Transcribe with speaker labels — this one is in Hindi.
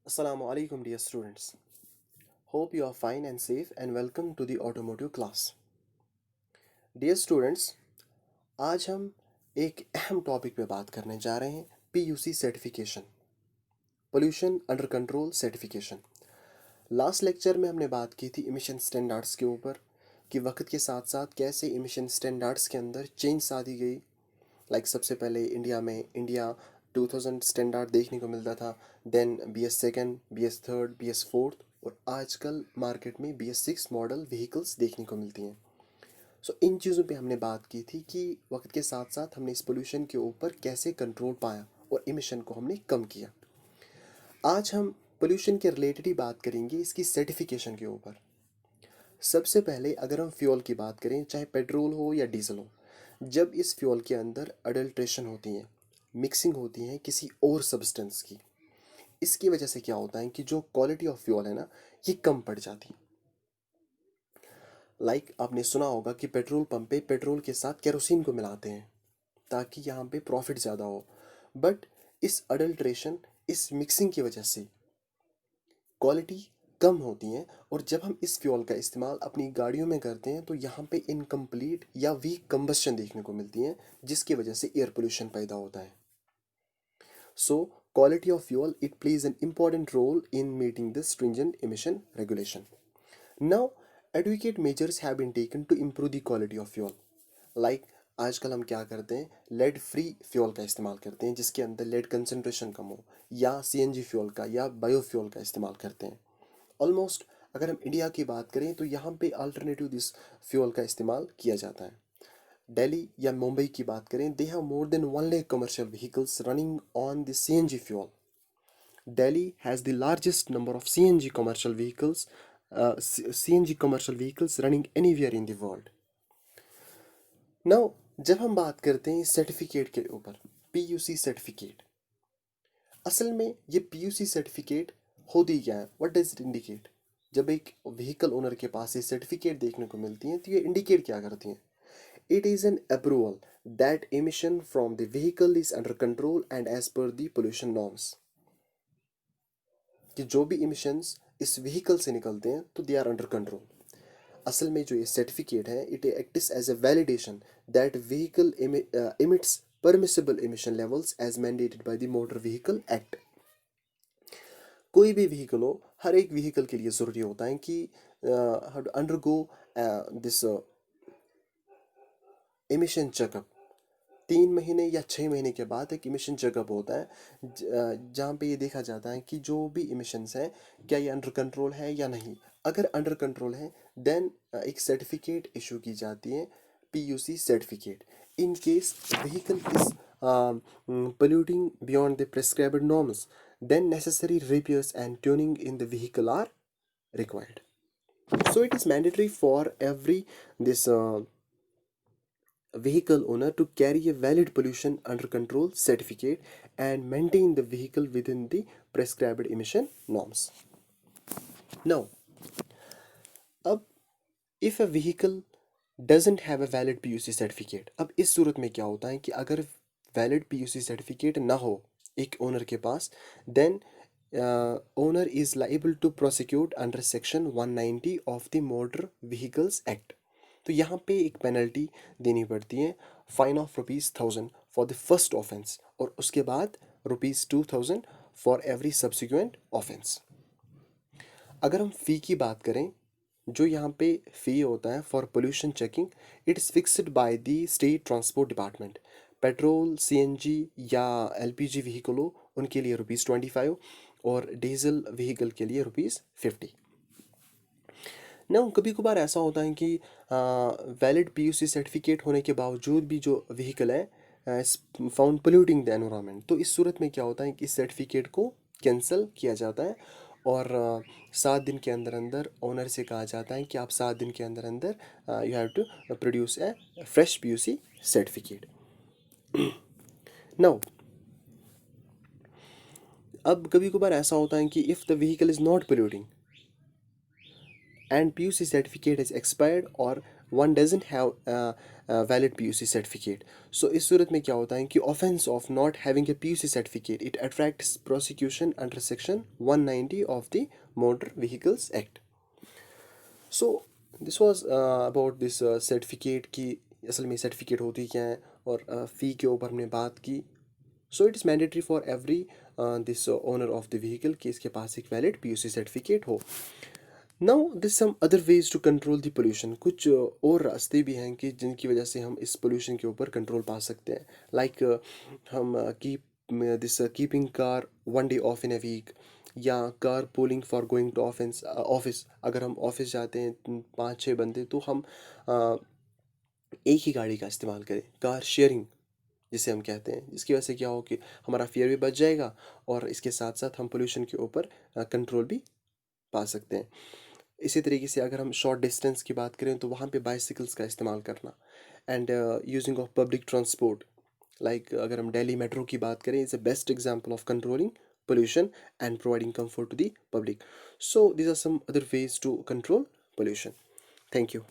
Speaker 1: Assalamu alaikum dear students. Hope you are fine and safe and welcome to the automotive class. Dear students, आज हम एक अहम टॉपिक पे बात करने जा रहे हैं PUC certification, pollution under control certification. Last lecture में हमने बात की थी इमिशन स्टैंडर्ड्स के ऊपर कि वक्त के साथ साथ कैसे इमिशन स्टैंडर्ड्स के अंदर चेंज ला दी गई। सबसे पहले इंडिया 2000 स्टैंडर्ड देखने को मिलता था, then BS second, BS third, BS fourth, और आजकल मार्केट में BS6 मॉडल व्हीकल्स देखने को मिलती हैं। इन चीज़ों पे हमने बात की थी कि वक्त के साथ साथ हमने इस पोल्यूशन के ऊपर कैसे कंट्रोल पाया और इमिशन को हमने कम किया। आज हम पोल्यूशन के रिलेटेड ही बात करेंगे इसकी सर्टिफिकेशन के ऊपर। सबसे पहले अगर हम फ्यूल की बात करें, चाहे पेट्रोल हो या डीजल हो, जब इस फ्यूल के अंदर अडल्ट्रेशन होती है, मिक्सिंग होती है किसी और सब्सटेंस की, इसकी वजह से क्या होता है कि जो क्वालिटी ऑफ फ्यूल है ना, ये कम पड़ जाती है। आपने सुना होगा कि पेट्रोल पंप पे पेट्रोल के साथ केरोसिन को मिलाते हैं ताकि यहाँ पे प्रॉफिट ज़्यादा हो, बट इस अडल्ट्रेशन, इस मिक्सिंग की वजह से क्वालिटी कम होती है, और जब हम इस फ्यूल का इस्तेमाल अपनी गाड़ियों में करते हैं तो यहाँ पे इनकम्प्लीट या वीक कंबस्शन देखने को मिलती है, जिसकी वजह से एयर पोल्यूशन पैदा होता है। सो quality of fuel, it plays an important role in meeting the stringent emission regulation. Now, adequate measures have been taken to improve the quality of fuel. Like आजकल हम क्या करते हैं, लेड फ्री फ्यूल का इस्तेमाल करते हैं जिसके अंदर लेड कंसनट्रेशन कम हो, या CNG फ्यूल का या बायोफ्यूल का इस्तेमाल करते हैं। ऑलमोस्ट अगर हम इंडिया की बात करें तो यहाँ पे अल्टरनेटिव दिस फ्यूल का इस्तेमाल किया जाता है। दिल्ली या मुंबई की बात करें, they have more than 1 lakh commercial vehicles running on the CNG fuel. Delhi has the largest number of CNG commercial vehicles running anywhere in the world. Now, जब हम बात करते हैं सर्टिफिकेट के ऊपर, PUC सर्टिफिकेट, असल में ये PUC सर्टिफिकेट होती क्या है, व्हाट डज इट इंडिकेट? जब एक व्हीकल ओनर के पास ये सर्टिफिकेट देखने को मिलती है तो ये इंडिकेट क्या करती हैं? It is an approval that emission from the vehicle is under control and as per the pollution norms. कि जो भी इमिशंस इस व्हीकल से निकलते हैं तो दे आर अंडर कंट्रोल। असल में जो ये सर्टिफिकेट है, it acts as a validation that vehicle emits permissible emission levels as mandated by the Motor Vehicle Act. कोई भी व्हीकल हो, हर एक व्हीकल के लिए ज़रूरी होता है कि अंडरगो दिस इमिशन चेकअप। 3 महीने या 6 महीने के बाद एक इमिशन चेकअप होता है जहाँ पे ये देखा जाता है कि जो भी इमिशंस हैं क्या ये अंडर कंट्रोल है या नहीं। अगर अंडर कंट्रोल है देन एक सर्टिफिकेट इशू की जाती है, PUC certificate. In case vehicle is polluting beyond the prescribed norms, then necessary repairs and tuning in the vehicle are required. So it is mandatory for every this vehicle owner to carry a valid pollution under control certificate and maintain the vehicle within the prescribed emission norms. Now, अब if a vehicle doesn't have a valid PUC certificate, अब इस सूरत में क्या होता है कि अगर valid PUC certificate ना हो एक ओनर के पास, then owner is liable to prosecute under section 190 of the Motor Vehicles Act. तो यहाँ पे एक पेनल्टी देनी पड़ती है, fine of ₹1000 for the first offence, और उसके बाद ₹2000 फॉर एवरी सब्सिक्वेंट ऑफेंस। अगर हम फ़ी की बात करें, जो यहाँ पे फ़ी होता है for pollution checking, it is fixed by the state transport department. Petrol, CNG या LPG व्हीकल हो उनके लिए ₹25 और डीजल व्हीकल के लिए ₹50। ना कभी कभार ऐसा होता है कि वैलिड PUC सर्टिफिकेट होने के बावजूद भी जो व्हीकल है फाउंड पोल्यूटिंग द एनवायरनमेंट, तो इस सूरत में क्या होता है कि इस सर्टिफिकेट को कैंसिल किया जाता है, और 7 दिन के अंदर अंदर ओनर से कहा जाता है कि आप 7 दिन के अंदर अंदर you have to produce a fresh PUC certificate. Now, अब कभी कभार ऐसा होता है कि if the vehicle is not polluting and PUC certificate is expired, or one doesn't have valid PUC certificate. So इस सूरत में क्या होता है कि offence of not having a PUC certificate it attracts prosecution under section 190 of the Motor Vehicles Act. So this was about this certificate की असल में सर्टिफिकेट होती क्या है और फ़ी के ऊपर हमने बात की. So it is mandatory for every this owner of the vehicle कि इसके पास एक वैलिड PUC सर्टिफिकेट हो. Now this some other ways to control the pollution. कुछ और रास्ते भी हैं कि जिनकी वजह से हम इस पोल्यूशन के ऊपर कंट्रोल पा सकते हैं. लाइक हम keep this keeping car one day off in a week, या car pooling for going to office. अगर हम ऑफिस जाते हैं 5-6 बंदे तो हम एक ही गाड़ी का इस्तेमाल करें. कार शेयरिंग जिसे हम कहते हैं, जिसकी वजह से क्या हो कि हमारा फेयर भी बच जाएगा और इसके साथ साथ हम पोल्यूशन के ऊपर कंट्रोल भी पा सकते हैं. इसी तरीके से अगर हम शॉर्ट डिस्टेंस की बात करें तो वहाँ पे बाइसिकल्स का इस्तेमाल करना and using of public transport. Like अगर हम दिल्ली मेट्रो की बात करें, it's a best example of controlling pollution and providing comfort to the public. So these are some other ways to control pollution. Thank you.